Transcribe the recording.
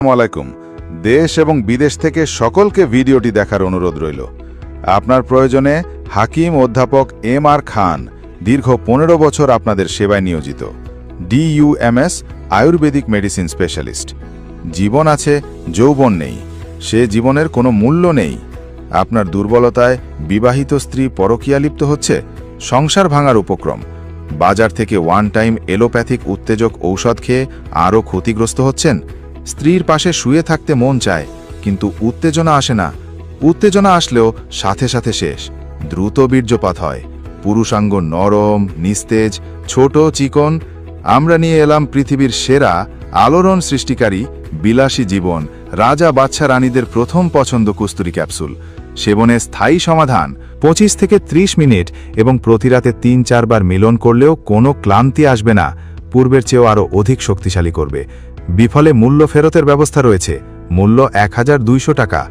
আসসালামু আলাইকুম। দেশ এবং বিদেশ থেকে সকলকে ভিডিওটি দেখার অনুরোধ রইল। আপনার প্রয়োজনে হাকিম অধ্যাপক এম.আর. খান দীর্ঘ 15 বছর আপনাদের সেবায় নিয়োজিত। DUMS Ayurvedic medicine specialist. জীবন আছে, যৌবন নেই, সে জীবনের কোনো মূল্য নেই। আপনার দুর্বলতায় বিবাহিত স্ত্রী পরকীয়া লিপ্ত হচ্ছে, সংসার ভাঙার উপক্রম, বাজার থেকে ওয়ান টাইম এলোপ্যাথিক উত্তেজক ঔষধ খেয়ে আরও ক্ষতিগ্রস্ত হচ্ছেন, স্ত্রীর পাশে শুয়ে থাকতে মন চায় কিন্তু উত্তেজনা আসে না, উত্তেজনা আসলেও সাথে সাথে শেষ, দ্রুত বীর্যপাত হয়, পুরুষাঙ্গ নরম, নিস্তেজ, ছোট, চিকন। আমরা নিয়ে এলাম পৃথিবীর সেরা আলোড়ন সৃষ্টিকারী বিলাসী জীবন, রাজা বাদশা রানীদের প্রথম পছন্দ কস্তুরী ক্যাপসুল। সেবনে স্থায়ী সমাধান 25 থেকে 30 মিনিট এবং প্রতি রাতে 3-4 বার মিলন করলেও কোনো ক্লান্তি আসবে না, পূর্বের চেয়েও আরও অধিক শক্তিশালী করবে। বিফলে মূল্য ফেরতের ব্যবস্থা রয়েছে, মূল্য 1200 টাকা।